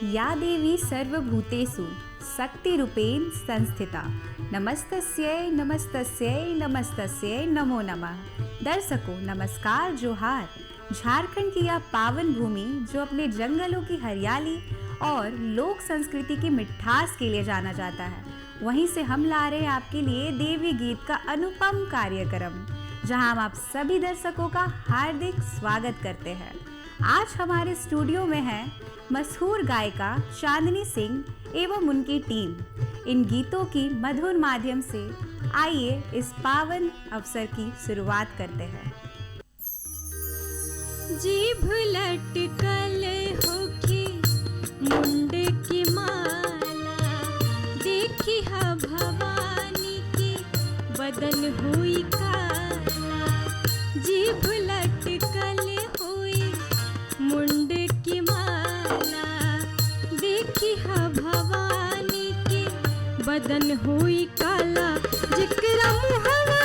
या देवी सर्वभूतेषु शक्तिरूपेण संस्थिता नमस्तस्यै नमस्तस्यै नमस्तस्यै नमो नमः। दर्शकों नमस्कार, जोहार। झारखंड की यह पावन भूमि जो अपने जंगलों की हरियाली और लोक संस्कृति की मिठास के लिए जाना जाता है, वहीं से हम ला रहे हैं आपके लिए देवी गीत का अनुपम कार्यक्रम, जहां हम आप सभी दर्शकों का हार्दिक स्वागत करते हैं। आज हमारे स्टूडियो में है मशहूर गायिका चांदनी सिंह एवं उनकी टीम। इन गीतों की मधुर माध्यम से आइए इस पावन अवसर की शुरुआत करते हैं। जीभ लटकल होके मुंड की माला, देखी हा भवानी की बदन हुई काला। जीभ लटकल हुई मुंड की माला, देखी हा भवानी की बदन हुई काला। जिकरा मुहवा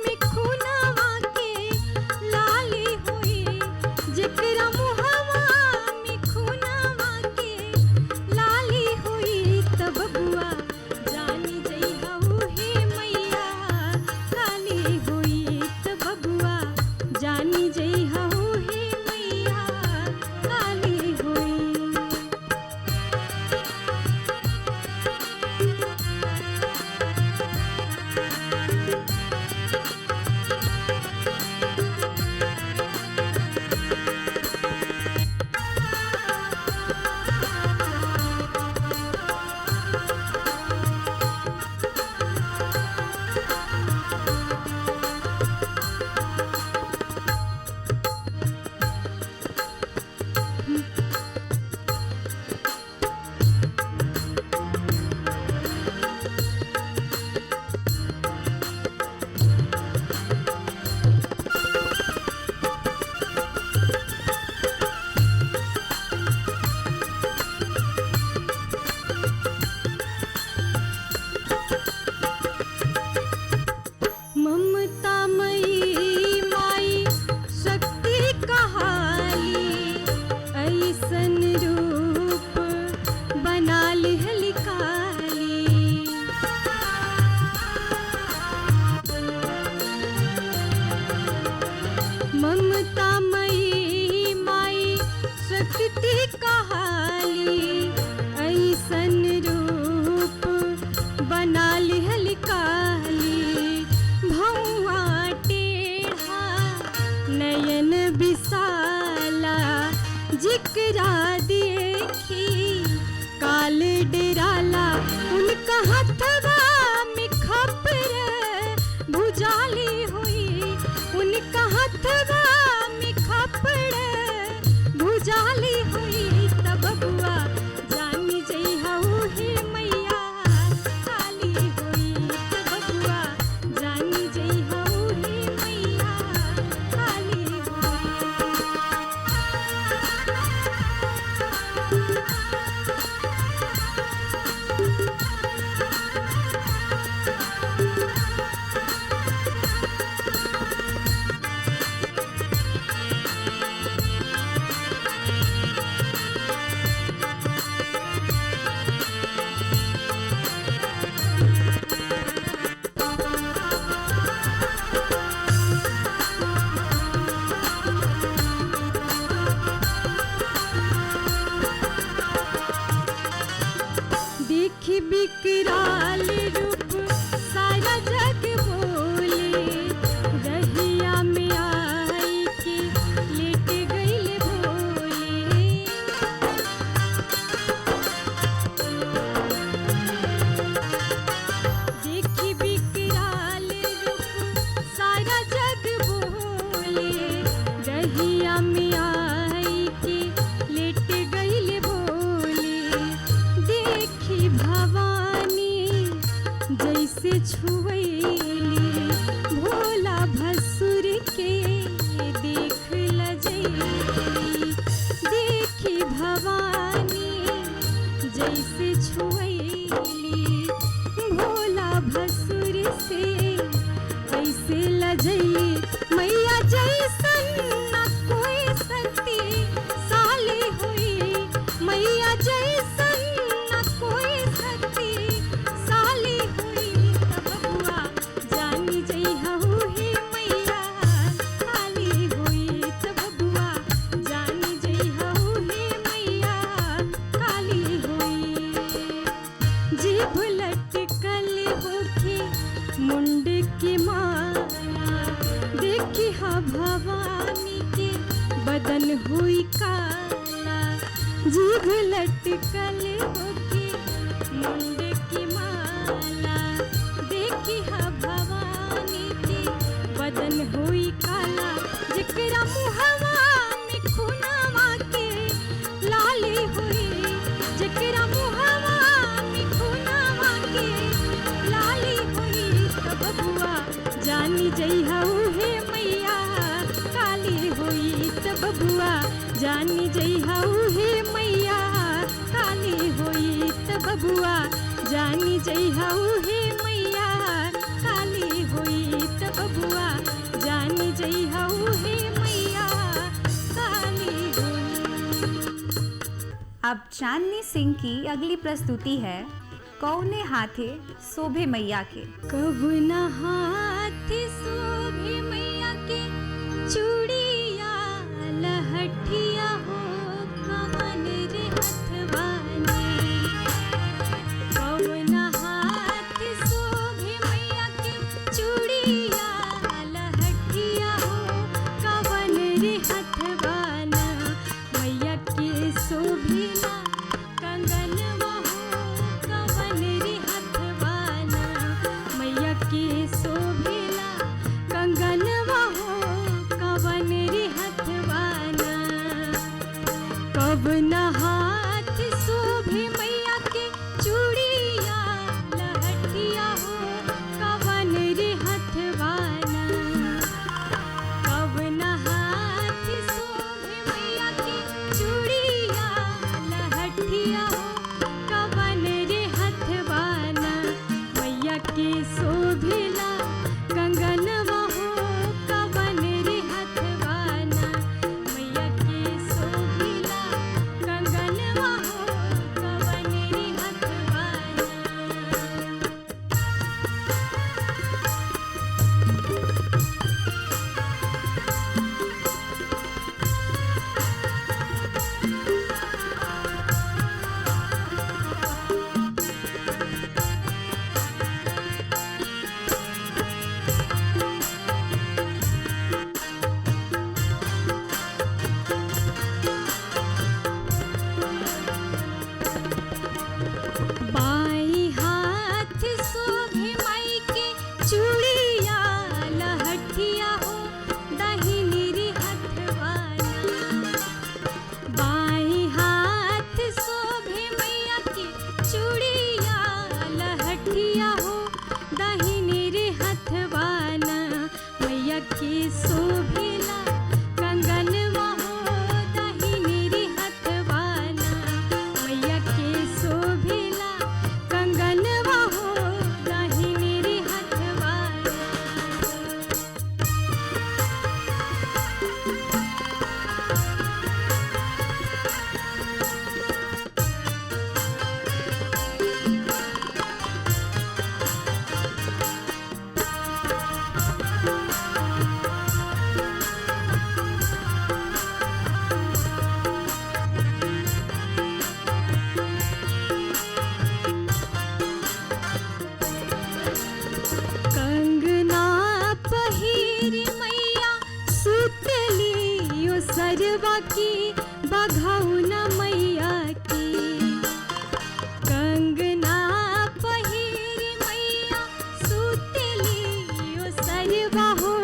में खूनवा के लाली हुई, जिकरा मुहवा में खूनवा के लाली हुई, तब बुआ जानी जइहा उहे मैया काली हुई। तब बुआ जानी जइहा उहे मैया काली हुई। ममतामयी माई शक्ति कहाली, ऐसन रूप बना लिहली काली। ममतामयी माई शक्ति कहाली, ऐसन रूप बना लिहली काली। भौआ टेढ़ा नयन विशाला, जिकरा देखी काल डेराला। उनका हथवा में खपड़ भुजाली हुई, उनका हथवा में खपड़ भुजाली हुई। तब बुआ जानी जइहा उहे मैया काली हुई। तब बुआ जानी जइहा उहे मैया काली हुई। देखी विकराल रूप सारा जग बोले, रहिया में आई के लेट गइल भोले। देखी विकराल रूप सारा जग बोले, रहिया में आई के लेट गइल भोले। देखी भवानी बदन हुई काला, जीभ लटकल होके मुंड की माला, देखी हा भवानी के बदन हुई काला, जेकरा मुहवा में खुनावा के लाली हुई, जेकरा मुहवा में खुनावा के लाली हुई, तब बबुआ जानी जइहा उहे मैया काली हुई, तब बबुआ जानी जइहा उहे मैया काली हुई, तब बबुआ जानी जइहा उहे मैया काली हुई, तब बबुआ जानी जइहा उहे मैया काली हुई। अब चांदनी सिंह की अगली प्रस्तुति है कौने हाथे शोभे मैया के। कहुना हाथ शोभे मैया के चूड़िया लहठिया हो कवन रे हथवानी, कहुना हाथ शोभे मैया के चूड़िया लहठिया हो कवन रे हथवाना, मैया के शोभिला कंगनवा हो कवन रे हथवाना, मैया के शोभिला कंगनवा हो कवन रे हथवाना, कवना हाथ शोभे मैया के चूड़िया लहठिया हो कवन रे हथवाना, कवना हाथ शोभे मैया के चूड़िया लहठिया हो कवन रे हथवाना, मैया के शोभिला कंगनवा हो कवन रे हथवाना, मैया के शोभिला कंगनवा हो कवन रे हथवाना। बाई हाथ शोभे माई के चूड़िया लहठिया हो दाहिनी रे हथवाना, बाई हाथ शोभे मैया के चूड़िया लहठिया हो दाहिनी रे हथवाना, मैया के शोभिला कंगनवा हो दाहिनी रे हथवाना, मैया के शोभिला कंगनवा हो दाहिनी रे हथवाना। कंगना पहिरी मैया सुतली ओ सरवा की बघौना मैया की, कंगना पहिरी मैया सुतली ओ सरवा हो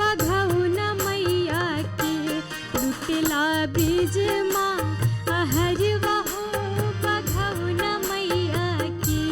बघौना मैया की, लुटला ब्रिज माँ अहरवा हो बघौना मैया की।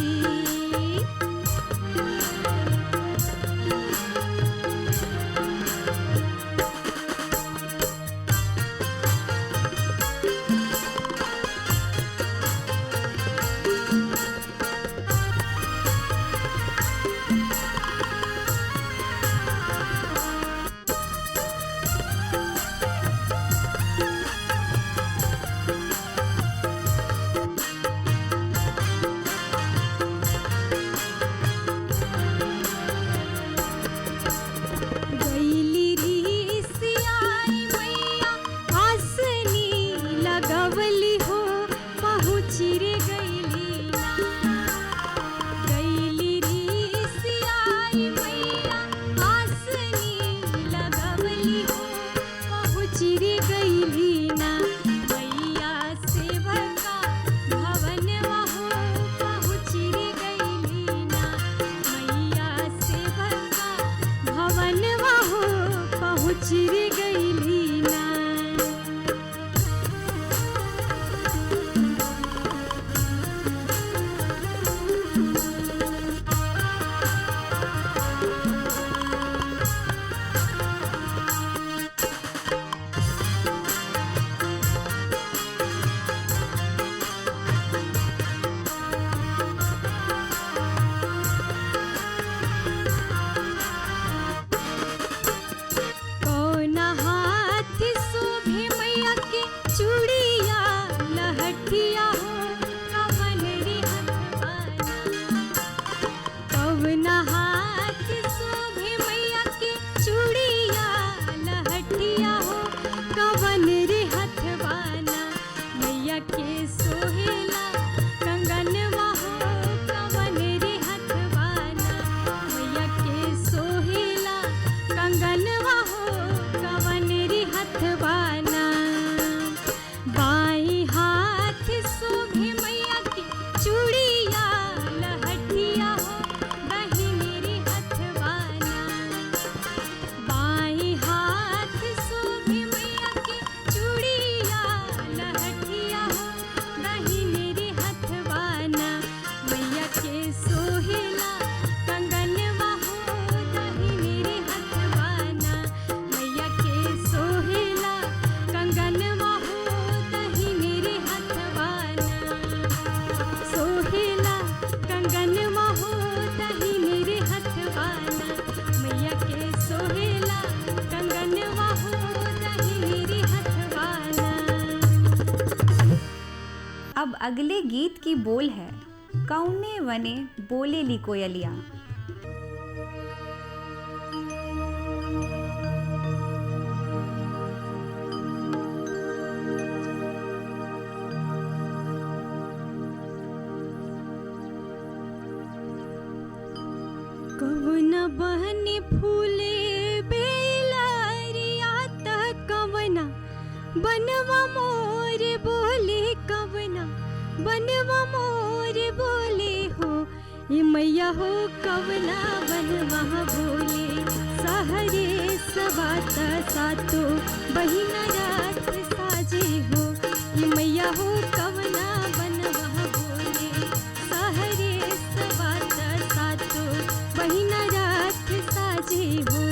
अगले गीत की बोल है कौने वने बोलेली कोयलिया। कवन बहनी फूले बेलरिया त कवना बनवा मोर बोले, कवना बनवा मोर बोले हो ये मैया हो, कवना बनवा बोले। सहरे सवात सातो बहिना रात साजे हो ये मैया हो, कवना बनवा बोले। सहरे सवात सातो बहिना रात साजे हो।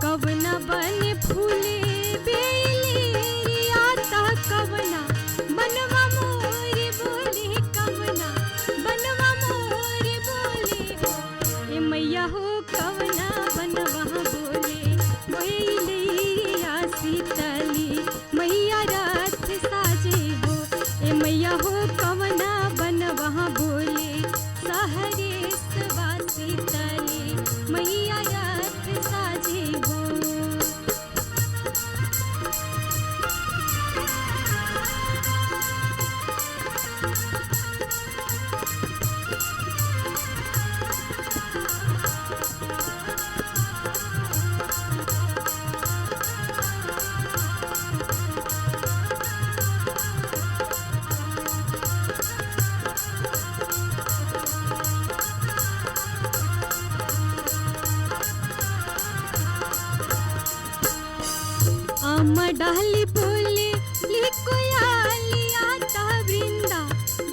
कवना बन फूले बेलिया ता कवना बनवा मोर बोले, कवना बनवा मोर बोले हो ए मैया हो, कवना बनवा बोले। बेलिया शीतली मैया रात साजे हो ए मैया हो, कवना बनवा बोले। सहरे शीतली मैया रात साजे हो। अम्मा डाली बोले लिकोयालिया ता वृंदा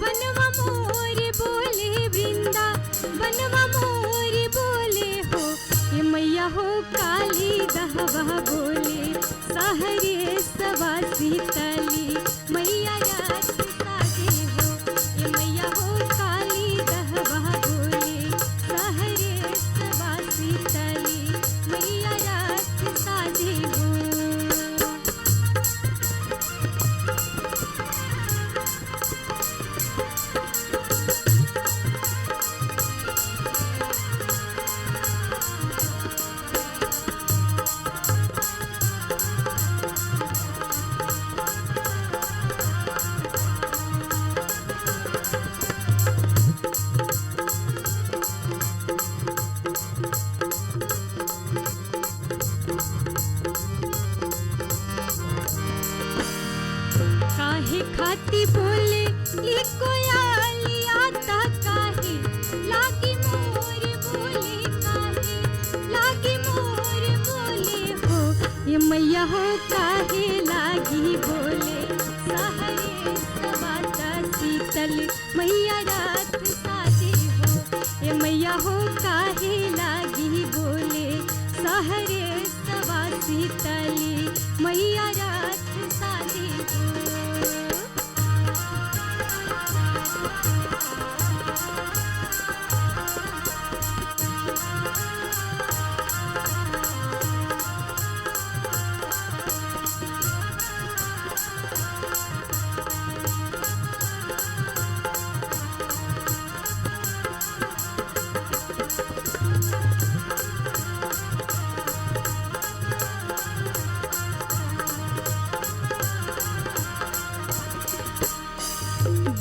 बनवा मोर बोले, वृंदा बनवा मोर बोले हो ये मैया हो, काली दहवा बोले। सहरे सवा शीतली मैया रात साजे हो ये मैया हो, काली दहवा बोले। सहरे सवा शीतली मैया रात साजे हो। काहे खाती बोले लिकोयालिया ता काहे लागी मोर बोले, काहे लागी मोर बोले हो ये मैया हो, काहे लागी बोले। सहरे सवात शीतल मैया रात साजे हो ये मैया हो, काहे लागी बोले। सहरे सवा शीतली मैया रात साजे हो।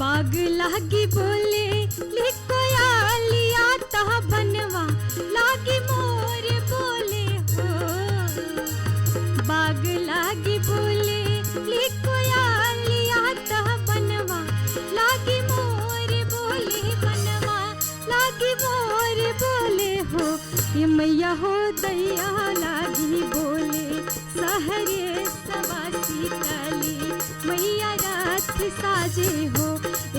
बाग लागी बोले लिकोयालिया ता बनवा लागी मोर बोले हो। बाग लागी बोले लिकोयालिया ता बनवा लागी मोर बोले, बनवा लागी मोर बोले हो ये मैया हो, दैया लागी बोले। सहरे सवा शीतली मैया रात साजे हो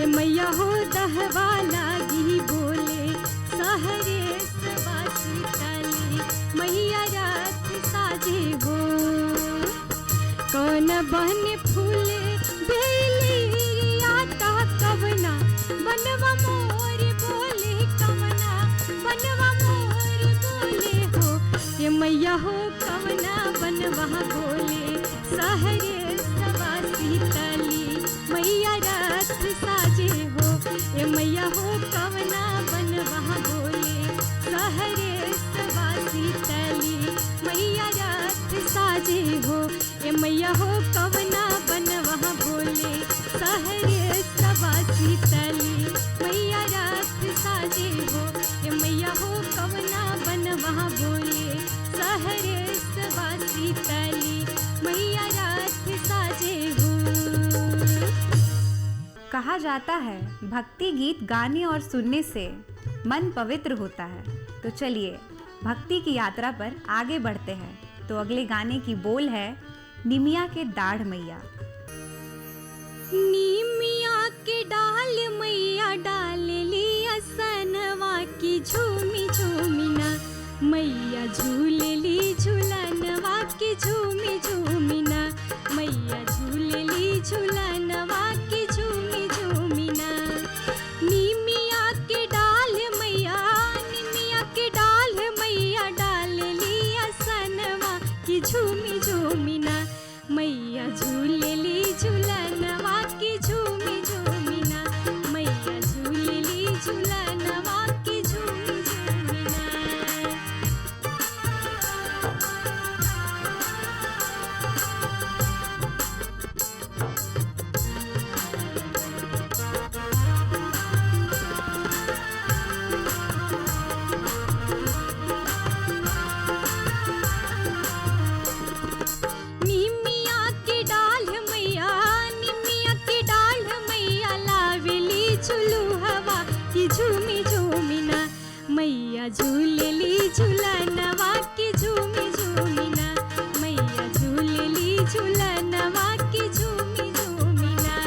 ए मैया हो, दहवा लागी बोले। सहरे सवा शीतली मैया रात साजे हो। कौन बन फूले बेलिया ता कवना बनवा मोर बोले, कवना बनवा मोर बोले हो ये मैया हो, कवना बनवा बोले। सहरे सवा शीतली मैया रात जाता है भक्ति गीत गाने और सुनने से मन पवित्र होता है। तो चलिए भक्ति की यात्रा पर आगे बढ़ते हैं। तो अगले गाने की बोल है निमिया के दाढ़ मैया। नीमिया के डाल मैया डाल लिया सनवा की झूमी झूमिना, मैया झूल ली झूलनवा की झूमी झूमिना, मैया झूल ली झूलनवा की झूमी झूमिना। नीमिया के डाल मैया, निमिया के डाल मैया डाल लिया सनवा की झूमी झूमिना, मैया झूल ली झूलनवा की झूमी झूमिना, मैया झूल ली झूलनवा की झूमी झूमिना। निमिया के डाल मैया, निमिया के डाल मैया लावेली झुलू हवा की झूमी झूमिना, मैया झूल ली झूलनवा की झूमी झूमिना, मैया झूल ली झूलनवा की झूमी झूमिना।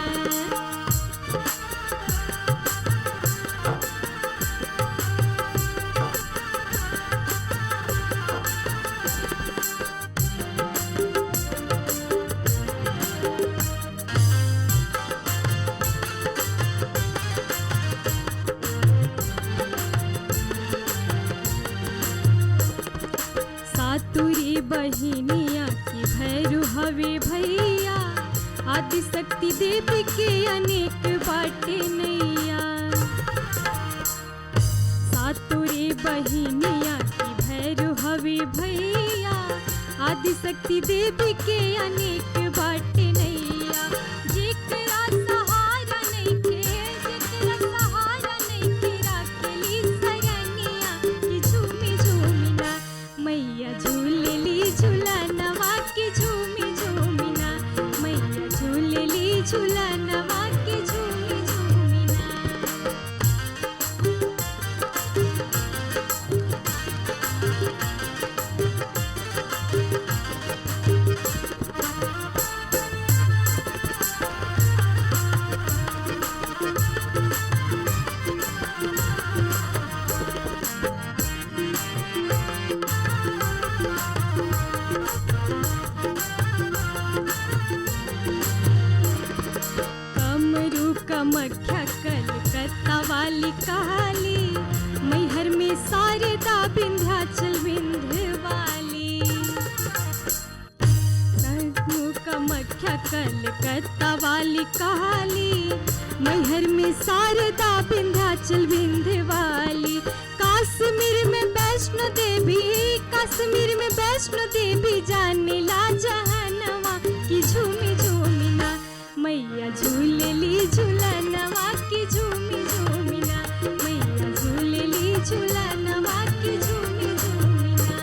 सातुरी बहिनिया की भैरू हवे भैया, आदि शक्ति देवी के अनेक बाटे नैया। सातुरी बहिनिया की भैरू हवे भैया, आदि शक्ति देवी के अनेक बाटे नैया। जेकरा सहारा नइखे, जेकरा सहारा नइखे, राखेली सरनिया की झूमी झूमिना, मैया झूल ली झूलनवा की झूमी झूमिना, मैया झूल ली झूलनवा की झूमी झूमिना। कमरू कमख्या कलकत्ता वाली काली, मैहर में शारदा विंध्याचल विंध्य वाली। कमरू कमख्या कलकत्ता वाली काली, मैहर में शारदा विंध्याचल विंध्य वाली। कश्मीर में वैष्णो देवी, कश्मीर में वैष्णो देवी जाने ला जहनवा की झूमी झूमिना, मैया झूल ली झूलनवा की झूमी झूमिना, मैया झूल ली झूलनवा की झूमी झूमिना।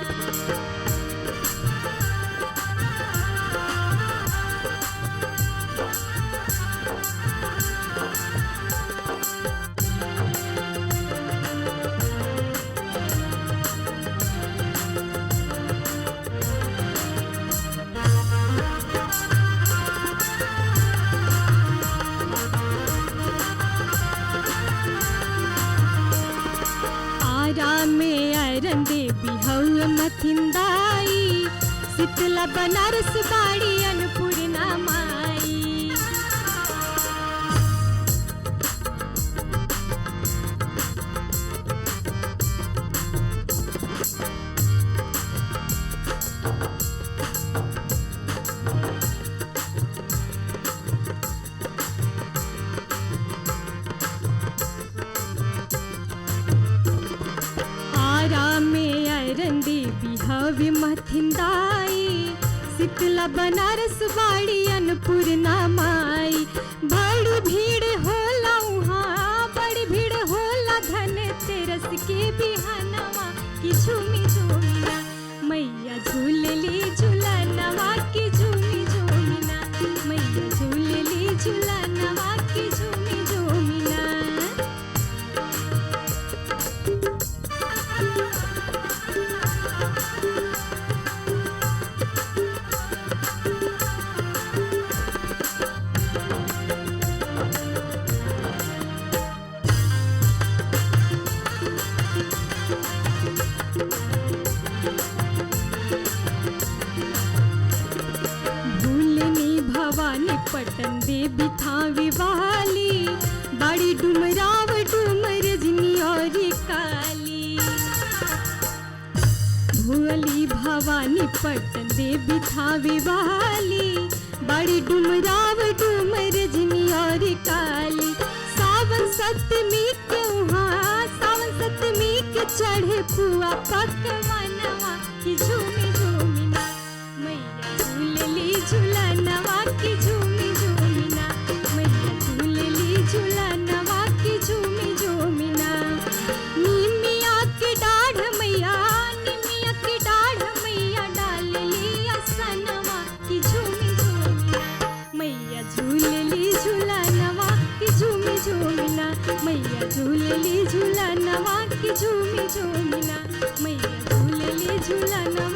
आरा में अरन देवी हऊ मथिंदाई, शीतला बनारस बाड़ी अन्नपूर्णा माई। आरा में अरन देवी हवे मथिंदाई, शीतला बनारस बाड़ी अन्नपूर्णा माई। बड़ी भीड़ होला उहाँ, बड़ी भीड़ होला धन तेरस के बिहनवा की झूमी झूमिना, मैया झूल ली झूलनवा की झूमी झूमिना, मैया झूल ली झूलनवा की झूमी झूमिना। पटन देवी थावे वाली, बाड़ी डुमराव डुमर रजनी और काली। भुअली भवानी पटन देवी थावे वाली, बाड़ी डुमराव डुमर रजनी और काली। सावन सतमी के वहाँ, सावन सतमी के चढ़े पुआ पकवानवा की झूमी झूमी ना, मैया झूलली झूलनवा की झूमी झूमी ना, मैया झूलली झूलनवा की झूमी झूमी ना। निमिया के डाढ़ मैया, निमिया के डाढ़ मैया डालली असनवा की झूमी झूमी ना, मैया झूलली झूलनवा की झूमी झूमी ना, मैया झूलली झूलनवा की झूमी झूमी ना, मैया झूलली झूलनवा